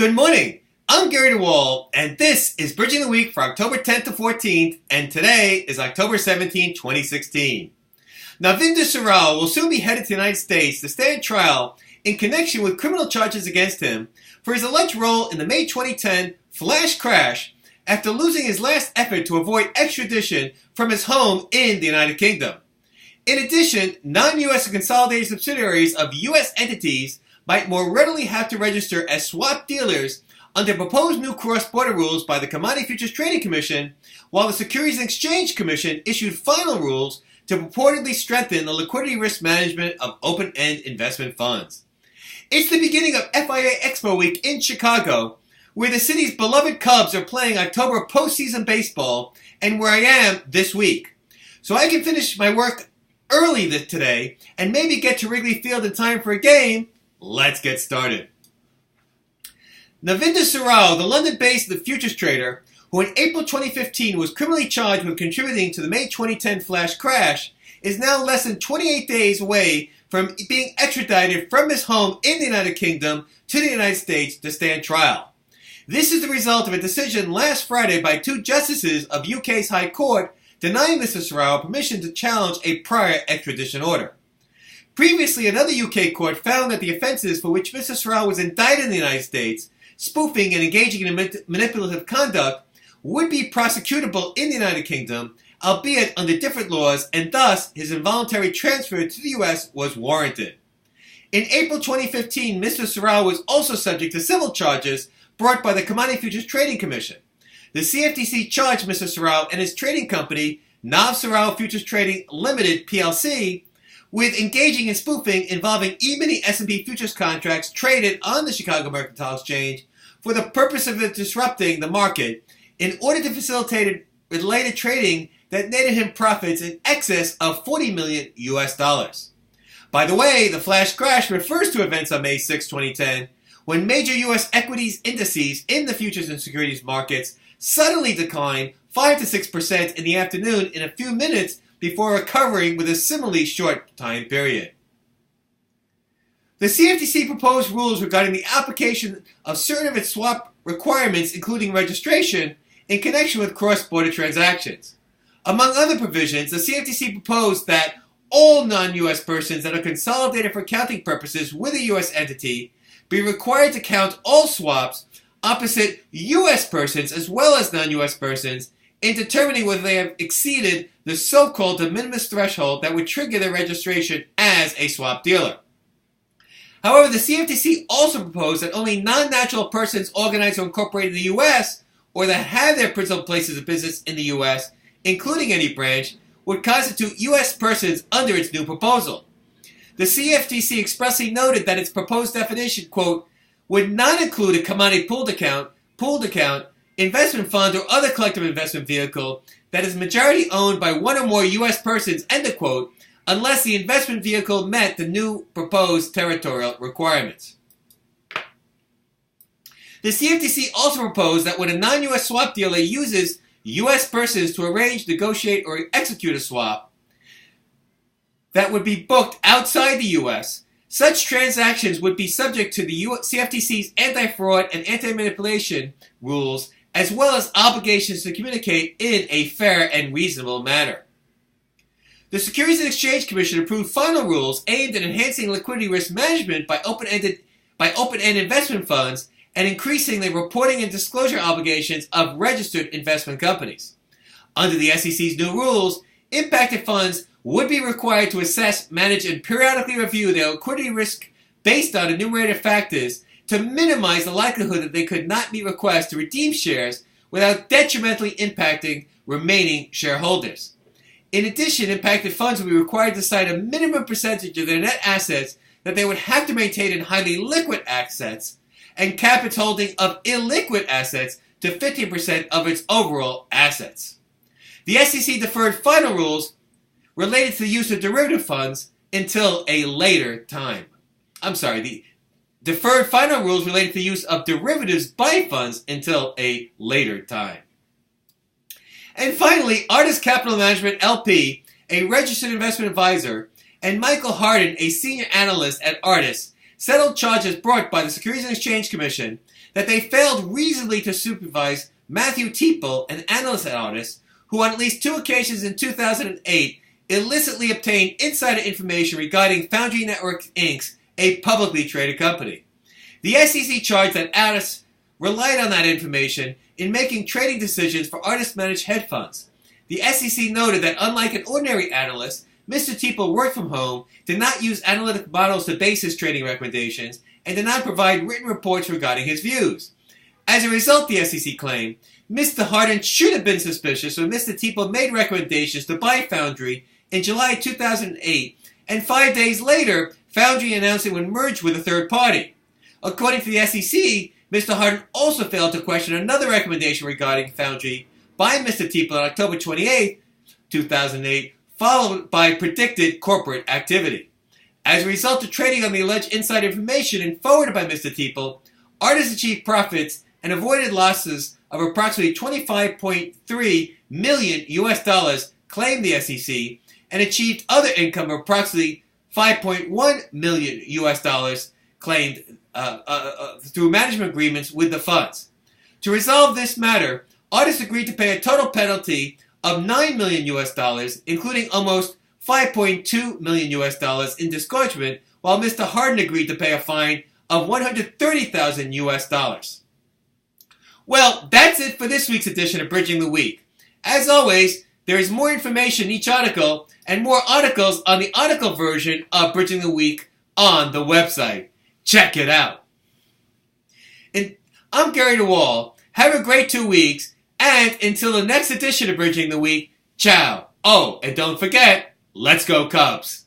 Good morning. I'm Gary DeWaal, and this is Bridging the Week for October 10th to 14th, and today is October 17, 2016. Navinder Sarao will soon be headed to the United States to stand trial in connection with criminal charges against him for his alleged role in the May 2010 flash crash after losing his last effort to avoid extradition from his home in the United Kingdom. In addition, non-U.S. and consolidated subsidiaries of U.S. entities might more readily have to register as swap dealers under proposed new cross-border rules by the Commodity Futures Trading Commission, while the Securities and Exchange Commission issued final rules to purportedly strengthen the liquidity risk management of open-end investment funds. It's the beginning of FIA Expo Week in Chicago, where the city's beloved Cubs are playing October postseason baseball, and where I am this week. So I can finish my work early today and maybe get to Wrigley Field in time for a game. Let's get started. Navinder Sarao, the London-based futures trader, who in April 2015 was criminally charged with contributing to the May 2010 flash crash, is now less than 28 days away from being extradited from his home in the United Kingdom to the United States to stand trial. This is the result of a decision last Friday by two justices of UK's High Court denying Mr. Sarao permission to challenge a prior extradition order. Previously, another UK court found that the offenses for which Mr. Sarao was indicted in the United States, spoofing and engaging in manipulative conduct, would be prosecutable in the United Kingdom, albeit under different laws, and thus his involuntary transfer to the US was warranted. In April 2015, Mr. Sarao was also subject to civil charges brought by the Commodity Futures Trading Commission. The CFTC charged Mr. Sarao and his trading company, Sarao Futures Trading Limited PLC, with engaging in spoofing involving E-mini S&P futures contracts traded on the Chicago Mercantile Exchange for the purpose of disrupting the market in order to facilitate related trading that netted him profits in excess of $40 million US. By the way, the flash crash refers to events on May 6, 2010, when major U.S. equities indices in the futures and securities markets suddenly declined 5 to 6% in the afternoon in a few minutes before recovering with a similarly short time period. The CFTC proposed rules regarding the application of certain of its swap requirements, including registration, in connection with cross-border transactions. Among other provisions, the CFTC proposed that all non-U.S. persons that are consolidated for accounting purposes with a U.S. entity be required to count all swaps opposite U.S. persons as well as non-U.S. persons in determining whether they have exceeded the so-called Minimis threshold that would trigger their registration as a swap dealer. However, the CFTC also proposed that only non-natural persons organized or incorporated in the U.S. or that have their principal places of business in the U.S., including any branch, would constitute U.S. persons under its new proposal. The CFTC expressly noted that its proposed definition, quote, would not include a commodity pooled account, investment fund, or other collective investment vehicle that is majority owned by one or more U.S. persons, end of quote, unless the investment vehicle met the new proposed territorial requirements. The CFTC also proposed that when a non-U.S. swap dealer uses U.S. persons to arrange, negotiate, or execute a swap that would be booked outside the U.S., such transactions would be subject to the CFTC's anti-fraud and anti-manipulation rules, as well as obligations to communicate in a fair and reasonable manner. The Securities and Exchange Commission approved final rules aimed at enhancing liquidity risk management by open-end investment funds and increasing the reporting and disclosure obligations of registered investment companies. Under the SEC's new rules, impacted funds would be required to assess, manage, and periodically review their liquidity risk based on enumerated factors to minimize the likelihood that they could not meet requests to redeem shares without detrimentally impacting remaining shareholders. In addition, impacted funds would be required to cite a minimum percentage of their net assets that they would have to maintain in highly liquid assets and cap its holding of illiquid assets to 50% of its overall assets. The SEC deferred final rules related to the use of derivative funds until a later time. The deferred final rules related to the use of derivatives by funds until a later time. And finally, Artis Capital Management LP, a registered investment advisor, and Michael Hardin, a senior analyst at Artis, settled charges brought by the Securities and Exchange Commission that they failed reasonably to supervise Matthew Teeple, an analyst at Artis, who on at least 2 occasions in 2008 illicitly obtained insider information regarding Foundry Networks Inc., a publicly traded company. The SEC charged that Artis relied on that information in making trading decisions for Artis-managed hedge funds. The SEC noted that unlike an ordinary analyst, Mr. Teeple worked from home, did not use analytic models to base his trading recommendations, and did not provide written reports regarding his views. As a result, the SEC claimed, Mr. Hardin should have been suspicious when Mr. Teeple made recommendations to buy Foundry in July 2008, and 5 days later, Foundry announced it would merge with a third party. According to the SEC, Mr. Hardin also failed to question another recommendation regarding Foundry by Mr. Teeple on October 28, 2008, followed by predicted corporate activity. As a result of trading on the alleged inside information and forwarded by Mr. Teeple, Artis achieved profits and avoided losses of approximately $25.3 million US, claimed the SEC, and achieved other income of approximately $5.1 million US, claimed through management agreements with the funds. To resolve this matter, Artis agreed to pay a total penalty of $9 million US, including almost $5.2 million US in disgorgement, while Mr. Hardin agreed to pay a fine of $130,000 US. Well, that's it for this week's edition of Bridging the Week. As always, there is more information in each article and more articles on the article version of Bridging the Week on the website. Check it out. And I'm Gary DeWaal. Have a great 2 weeks, and until the next edition of Bridging the Week, ciao. Oh, and don't forget, let's go Cubs.